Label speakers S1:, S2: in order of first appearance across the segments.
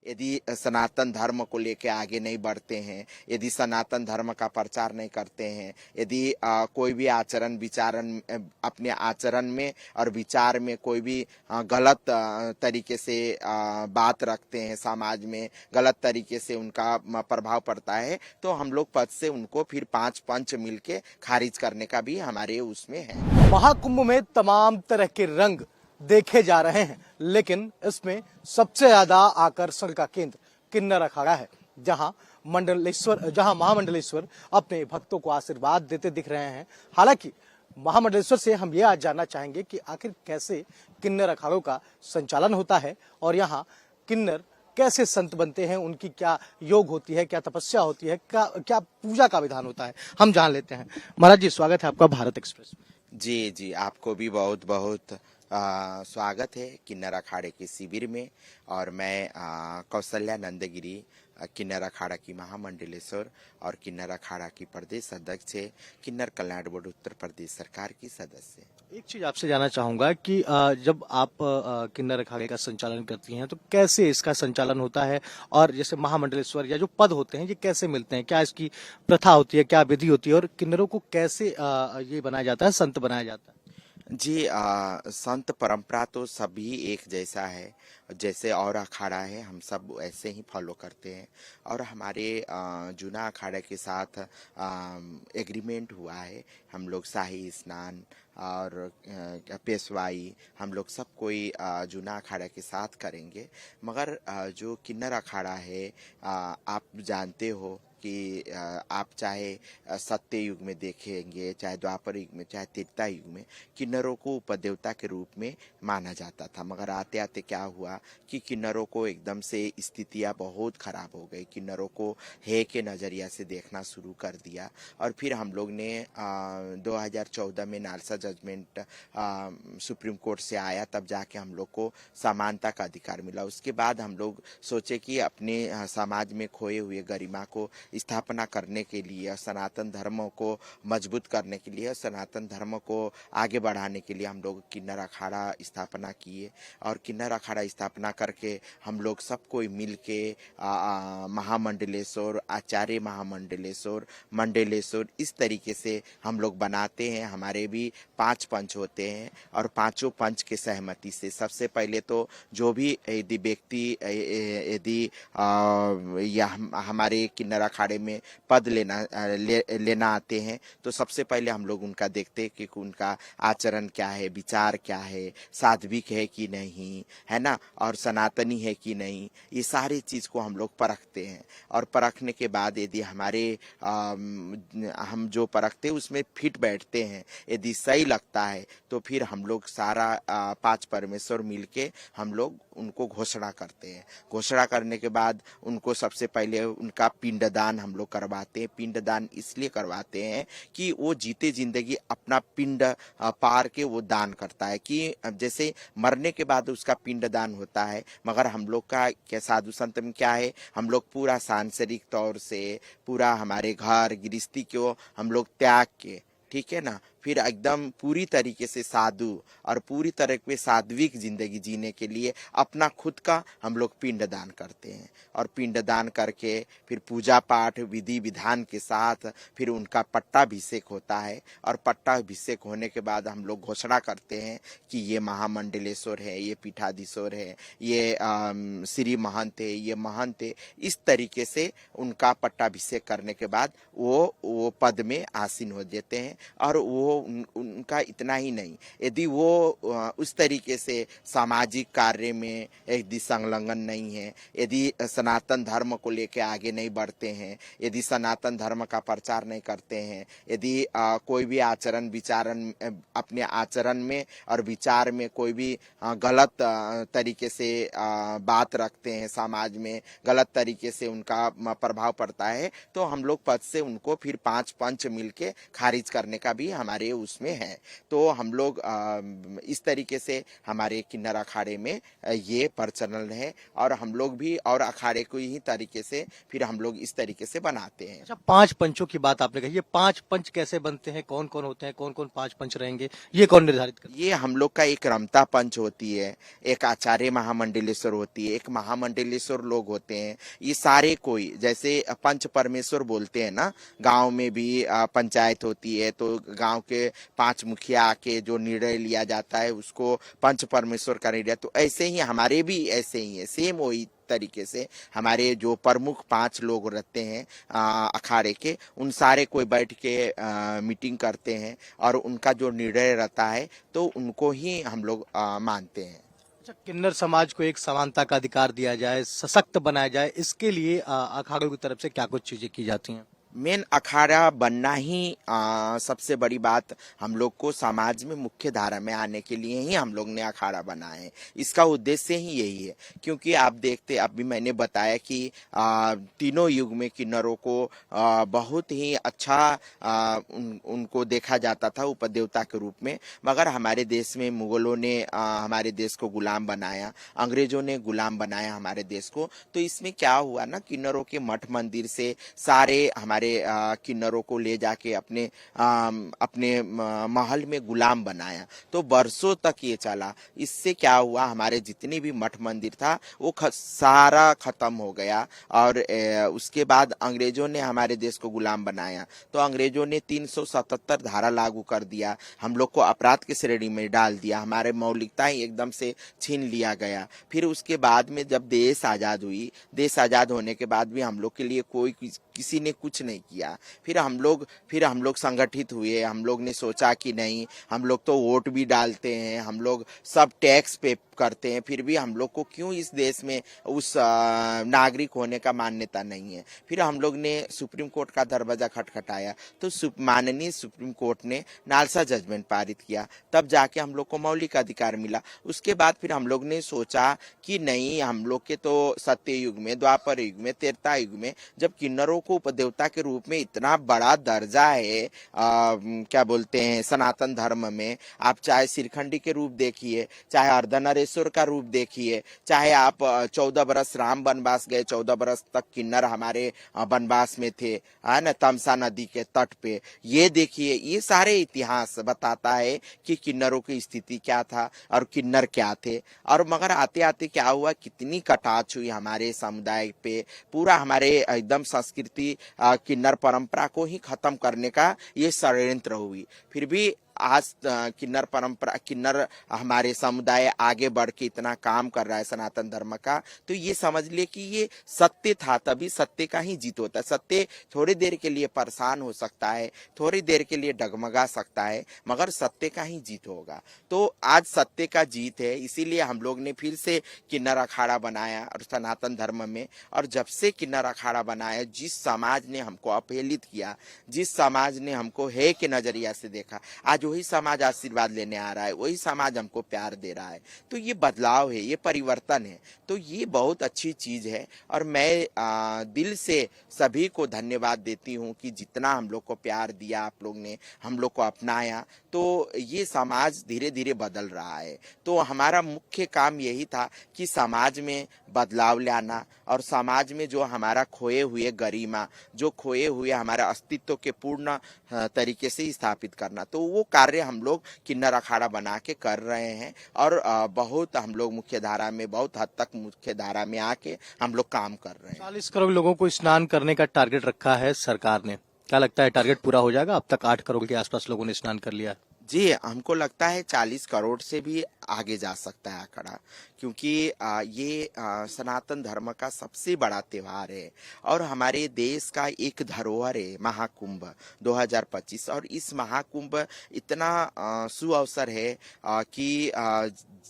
S1: यदि सनातन धर्म को लेके आगे नहीं बढ़ते हैं, यदि सनातन धर्म का प्रचार नहीं करते हैं, यदि कोई भी आचरण विचारण अपने आचरण में और विचार में कोई भी गलत तरीके से बात रखते हैं, समाज में गलत तरीके से उनका प्रभाव पड़ता है, तो हम लोग पद से उनको फिर 5 पंच मिलके खारिज करने का भी हमारे उसमें है।
S2: महाकुंभ में तमाम तरह के रंग देखे जा रहे हैं, लेकिन इसमें सबसे ज्यादा आकर्षण का केंद्र किन्नर अखाड़ा है, जहां महामंडलेश्वर अपने भक्तों को आशीर्वाद देते दिख रहे हैं। हालांकि महामंडलेश्वर से हम ये आज जानना चाहेंगे कि आखिर कैसे किन्नर अखाड़ों का संचालन होता है और यहाँ किन्नर कैसे संत बनते हैं, उनकी क्या योग होती है, क्या तपस्या होती है, क्या पूजा का विधान होता है, हम जान लेते हैं। महाराज जी, स्वागत है आपका भारत एक्सप्रेस में।
S1: जी, आपको भी बहुत बहुत स्वागत है किन्नर अखाड़े के शिविर में। और मैं कौशल्या नंदगिरी किन्नर अखाड़ा की महामंडलेश्वर और किन्नर अखाड़ा की प्रदेश अध्यक्ष है, किन्नर कल्याण बोर्ड उत्तर प्रदेश सरकार की सदस्य।
S2: एक चीज आपसे जानना चाहूंगा कि जब आप किन्नर अखाड़े का संचालन करती हैं तो कैसे इसका संचालन होता है, और जैसे महामंडलेश्वर या जो पद होते हैं ये कैसे मिलते हैं, क्या इसकी प्रथा होती है, क्या विधि होती है, और किन्नरों को कैसे ये बनाया जाता है, संत बनाया जाता है?
S1: जी, संत परंपरा तो सभी एक जैसा है, जैसे और अखाड़ा है हम सब ऐसे ही फॉलो करते हैं। और हमारे जूना अखाड़े के साथ एग्रीमेंट हुआ है, हम लोग शाही स्नान और पेशवाई हम लोग सब कोई जूना अखाड़ा के साथ करेंगे। मगर जो किन्नर अखाड़ा है, आप जानते हो कि आप चाहे सत्य युग में देखेंगे, चाहे द्वापर युग में, चाहे त्रेता युग में किन्नरों को उपदेवता के रूप में माना जाता था। मगर आते आते क्या हुआ कि किन्नरों को एकदम से स्थितियां बहुत खराब हो गई, किन्नरों को हे के नज़रिया से देखना शुरू कर दिया। और फिर हम लोग ने 2014 में नालसा जजमेंट सुप्रीम कोर्ट से आया, तब जाके हम लोग को समानता का अधिकार मिला। उसके बाद हम लोग सोचे कि अपने समाज में खोए हुए गरिमा को स्थापना करने के लिए, सनातन धर्म को मजबूत करने के लिए, सनातन धर्म को आगे बढ़ाने के लिए हम लोग किन्नर अखाड़ा स्थापना किए। और किन्नर अखाड़ा स्थापना करके हम लोग सब कोई मिल के महामंडलेश्वर, आचार्य महामंडलेश्वर, मंडलेश्वर, इस तरीके से हम लोग बनाते हैं। हमारे भी 5 पंच होते हैं और पांचों पंच के सहमति से सबसे पहले तो जो भी यदि व्यक्ति यदि हमारे किन्नर अखाड़े में पद लेना आते हैं, तो सबसे पहले हम लोग उनका देखते हैं कि उनका आचरण क्या है, विचार क्या है, सात्विक है कि नहीं, है ना, और सनातनी है कि नहीं, ये सारी चीज को हम लोग परखते हैं। और परखने के बाद यदि हमारे हम जो परखते हैं उसमें फिट बैठते हैं, यदि सही लगता है, तो फिर हम लोग सारा 5 परमेश्वर मिलके हम लोग उनको घोषणा करते हैं। घोषणा करने के बाद उनको सबसे पहले उनका पिंडदान हम लोग करवाते हैं। पिंडदान इसलिए करवाते हैं कि वो जीते जिंदगी अपना पिंड पार के वो दान करता है, कि जैसे मरने के बाद उसका पिंडदान होता है। मगर हम लोग का क्या साधु संत में क्या है, हम लोग पूरा सांसारिक तौर से पूरा हमारे घर गृहस्थी को हम लोग त्याग के, ठीक है ना, फिर एकदम पूरी तरीके से साधु और पूरी तरह से सात्विक जिंदगी जीने के लिए अपना खुद का हम लोग पिंडदान करते हैं। और पिंडदान करके फिर पूजा पाठ विधि विधान के साथ फिर उनका पट्टाभिषेक होता है। और पट्टाभिषेक होने के बाद हम लोग घोषणा करते हैं कि ये महामंडलेश्वर है, ये पीठाधीश्वर है, ये श्री महंत है, ये महंत है। इस तरीके से उनका पट्टाभिषेक करने के बाद वो पद में आसीन हो जाते हैं। और वो उनका इतना ही नहीं, यदि वो उस तरीके से सामाजिक कार्य में यदि संलग्न नहीं है, यदि सनातन धर्म को लेके आगे नहीं बढ़ते हैं, यदि सनातन धर्म का प्रचार नहीं करते हैं, यदि कोई भी आचरण विचारण अपने आचरण में और विचार में कोई भी गलत तरीके से बात रखते हैं, समाज में गलत तरीके से उनका प्रभाव पड़ता है, तो हम लोग पद से उनको फिर 5 पंच मिलके खारिज करने का भी हमारे हमारे उसमें है। तो हम लोग इस तरीके से हमारे किन्नर अखाड़े में ये प्रचलन है, और हम लोग भी और अखाड़े को ही तरीके से फिर हम लोग इस तरीके से बनाते हैं।
S2: अच्छा, 5 पंचों की बात आपने कही, ये 5 पंच कैसे बनते हैं, कौन-कौन होते हैं, कौन-कौन 5 पंच रहेंगे, ये कौन निर्धारित करता है?
S1: ये हम लोग का एक रमता पंच होती है, एक आचार्य महामंडलेश्वर होती है, एक महामंडलेश्वर लोग होते हैं। ये सारे कोई जैसे पंच परमेश्वर बोलते हैं ना, गांव में भी पंचायत होती है तो गांव के 5 मुखिया आके जो निर्णय लिया जाता है उसको पंच परमेश्वर का निर्णय, तो ऐसे ही हमारे भी ऐसे ही है, सेम वही तरीके से हमारे जो प्रमुख 5 लोग रहते हैं अखाड़े के, उन सारे कोई बैठ के मीटिंग करते हैं और उनका जो निर्णय रहता है तो उनको ही हम लोग मानते हैं।
S2: अच्छा, किन्नर समाज को एक समानता का अधिकार दिया जाए, सशक्त बनाया जाए, इसके लिए अखाड़ों की तरफ से क्या कुछ चीजें की जाती हैं?
S1: मेन अखाड़ा बनना ही सबसे बड़ी बात, हम लोग को समाज में मुख्य धारा में आने के लिए ही हम लोग ने अखाड़ा बना है। इसका उद्देश्य ही यही है, क्योंकि आप देखते अभी मैंने बताया कि तीनों युग में किन्नरों को बहुत ही अच्छा उनको देखा जाता था उपदेवता के रूप में, मगर हमारे देश में मुगलों ने हमारे देश को गुलाम बनाया, अंग्रेजों ने गुलाम बनाया हमारे देश को। तो इसमें क्या हुआ ना, किन्नरों के मठ मंदिर से सारे हमारे किन्नरों को ले जाके अपने महल में गुलाम बनाया। तो बरसों तक ये चला। इससे क्या हुआ, हमारे जितने भी मठ मंदिर था वो सारा खत्म हो गया, और उसके बाद अंग्रेजों ने हमारे देश को गुलाम बनाया। तो अंग्रेजों ने 377 धारा लागू कर दिया, हम लोग को अपराध की श्रेणी में डाल दिया, हमारे मौलिकता ही एकदम से छीन लिया गया। फिर उसके बाद में जब देश आजाद हुई, देश आजाद होने के बाद भी हम लोग के लिए कोई किसी ने कुछ नहीं किया। फिर हम लोग संगठित हुए, हम लोग ने सोचा कि नहीं, हम लोग तो वोट भी डालते हैं, हम लोग सब टैक्स पे करते हैं, फिर भी हम लोग को क्यों इस देश में उस नागरिक होने का मान्यता नहीं है। फिर हम लोग ने सुप्रीम कोर्ट का दरवाजा खटखटाया, तो माननीय सुप्रीम कोर्ट ने नालसा जजमेंट पारित किया, तब जाके हम लोग को मौलिक अधिकार मिला। उसके बाद फिर हम लोग ने सोचा कि नहीं, हम लोग के तो सत्य युग में, द्वापर युग में, त्रेता युग में जब किन्नरों को उपदेवता के रूप में इतना बड़ा दर्जा है, क्या बोलते हैं, सनातन धर्म में, आप चाहे सिरखंडी के रूप देखिए, चाहे अर्धनरेश्वर का रूप देखिए, चाहे आप 14 बरस राम वनवास गए, 14 बरस तक किन्नर हमारे वनवास में थे, है ना, तमसा नदी के तट पे, ये देखिए, ये सारे इतिहास बताता है कि किन्नरों की स्थिति क्या था और किन्नर क्या थे। और मगर आते आते क्या हुआ, कितनी कटाक्ष हुई हमारे समुदाय पे, पूरा हमारे एकदम संस्कृति किन्नर परंपरा को ही खत्म करने का ये षड्यंत्र हुई। फिर भी आज किन्नर परंपरा, किन्नर हमारे समुदाय आगे बढ़ के इतना काम कर रहा है सनातन धर्म का, तो ये समझ लिए कि ये सत्य था, तभी सत्य का ही जीत होता है। सत्य थोड़ी देर के लिए परेशान हो सकता है, थोड़ी देर के लिए डगमगा सकता है, मगर सत्य का ही जीत होगा। तो आज सत्य का जीत है, इसीलिए हम लोग ने फिर से किन्नर अखाड़ा बनाया और सनातन धर्म में। और जब से किन्नर अखाड़ा बनाया, जिस समाज ने हमको अपहेलित किया, जिस समाज ने हमको है के नजरिया से देखा, आज वही समाज आशीर्वाद लेने आ रहा है, वही समाज हमको प्यार दे रहा है। तो ये बदलाव है, ये परिवर्तन है, तो ये बहुत अच्छी चीज है। और मैं दिल से सभी को धन्यवाद देती हूँ कि जितना हम लोग को प्यार दिया, आप लोग ने हम लोग को अपनाया, तो ये समाज धीरे धीरे बदल रहा है। तो हमारा मुख्य काम यही था कि समाज में बदलाव लाना, और समाज में जो हमारा खोए हुए गरिमा, जो खोए हुए हमारे अस्तित्व के पूर्ण तरीके से स्थापित करना, तो वो कार्य हम लोग किन्नर अखाड़ा बना के कर रहे हैं। और बहुत हम लोग मुख्य धारा में, बहुत हद तक मुख्य धारा में आके हम लोग काम कर रहे हैं।
S2: 40 करोड़ लोगों को स्नान करने का टारगेट रखा है सरकार ने, क्या लगता है टारगेट पूरा हो जाएगा? अब तक 8 करोड़ के आसपास लोगों ने स्नान कर लिया है।
S1: जी, हमको लगता है 40 करोड़ से भी आगे जा सकता है आंकड़ा, क्योंकि ये सनातन धर्म का सबसे बड़ा त्योहार है और हमारे देश का एक धरोहर है, महाकुंभ 2025। और इस महाकुंभ इतना सुअवसर है कि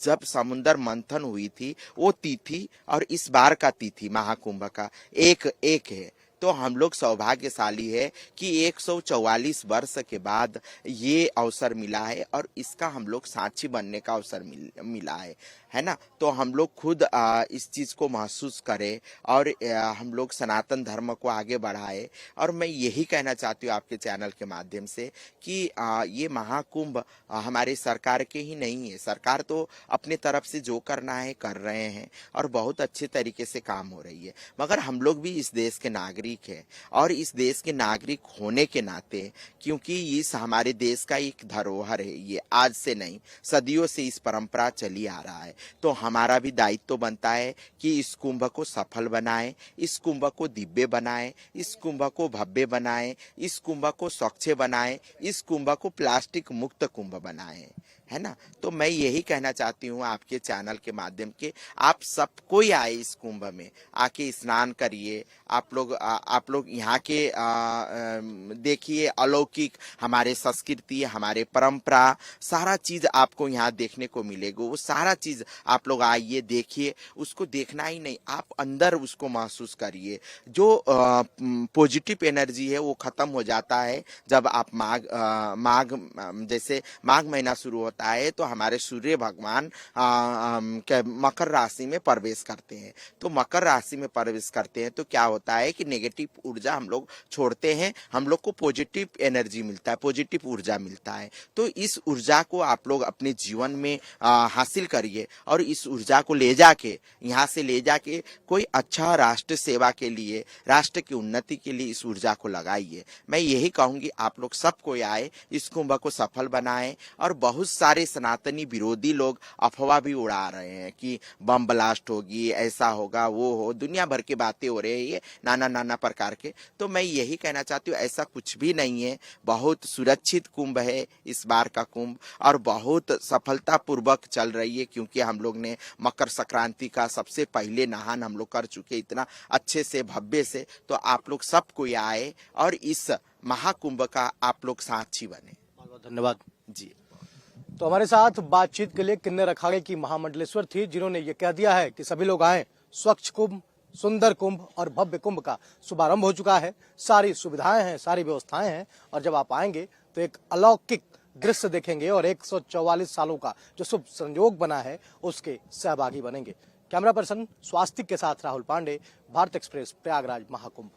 S1: जब समुद्र मंथन हुई थी वो तिथि और इस बार का तिथि महाकुंभ का एक है। तो हम लोग सौभाग्यशाली है कि 144 वर्ष के बाद ये अवसर मिला है और इसका हम लोग साक्षी बनने का अवसर मिला है ना। तो हम लोग खुद इस चीज को महसूस करें और हम लोग सनातन धर्म को आगे बढ़ाए। और मैं यही कहना चाहती हूँ आपके चैनल के माध्यम से कि ये महाकुंभ हमारी सरकार के ही नहीं है, सरकार तो अपने तरफ से जो करना है कर रहे हैं और बहुत अच्छे तरीके से काम हो रही है, मगर हम लोग भी इस देश के नागरिक हैं और इस देश के नागरिक होने के नाते, क्योंकि इस हमारे देश का एक धरोहर है, ये आज से नहीं सदियों से इस परंपरा चली आ रहा है, तो हमारा भी दायित्व बनता है कि इस कुंभ को सफल बनाएं, इस कुंभ को दिव्य बनाएं, इस कुंभ को भव्य बनाएं, इस कुंभ को स्वच्छ बनाएं, इस कुंभ को प्लास्टिक मुक्त कुंभ बनाएं, है ना। तो मैं यही कहना चाहती हूँ आपके चैनल के माध्यम के, आप सब कोई आए इस कुंभ में, आके स्नान करिए। आप लोग यहाँ के देखिए अलौकिक हमारे संस्कृति, हमारे परंपरा, सारा चीज आपको यहाँ देखने को मिलेगा। वो सारा चीज आप लोग आइए देखिए, उसको देखना ही नहीं, आप अंदर उसको महसूस करिए। जो पॉजिटिव एनर्जी है वो खत्म हो जाता है जब आप माघ जैसे माघ महीना शुरू होता है तो हमारे सूर्य भगवान मकर राशि में प्रवेश करते हैं। तो मकर राशि में प्रवेश करते हैं तो क्या होता है कि नेगेटिव ऊर्जा हम लोग छोड़ते हैं, हम लोग को पॉजिटिव एनर्जी मिलता है, पॉजिटिव ऊर्जा मिलता है। तो इस ऊर्जा को आप लोग अपने जीवन में हासिल करिए और इस ऊर्जा को ले जाके यहाँ से ले जाके कोई अच्छा राष्ट्र सेवा के लिए, राष्ट्र की उन्नति के लिए इस ऊर्जा को लगाइए। मैं यही कहूंगी आप लोग सब कोई आए, इस कुंभ को सफल बनाएं। और बहुत सारे सनातनी विरोधी लोग अफवाह भी उड़ा रहे हैं कि बम ब्लास्ट होगी, ऐसा होगा, वो हो, दुनिया भर की बातें हो रही है नाना प्रकार के। तो मैं यही कहना चाहती हूँ ऐसा कुछ भी नहीं है, बहुत सुरक्षित कुंभ है इस बार का कुंभ और बहुत सफलता पूर्वक चल रही है, क्योंकि हम लोग ने मकर संक्रांति का सबसे पहले नहान हम लोग कर चुके इतना अच्छे से भव्य से। तो आप लोग सब कोई आए और इस महाकुंभ का आप लोग साक्षी बने।
S2: बहुत बहुत धन्यवाद
S1: जी।
S2: तो हमारे साथ बातचीत के लिए किन्नर अखाड़े की महामंडलेश्वर थी, जिन्होंने ये कह दिया है कि सभी लोग आए, स्वच्छ कुंभ, सुंदर कुंभ और भव्य कुंभ का शुभारंभ हो चुका है, सारी सुविधाएं हैं, सारी व्यवस्थाएं हैं और जब आप आएंगे तो एक अलौकिक दृश्य देखेंगे और 144 सालों का जो शुभ संयोग बना है उसके सहभागी बनेंगे। कैमरा पर्सन स्वास्तिक के साथ राहुल पांडे, भारत एक्सप्रेस, प्रयागराज महाकुंभ।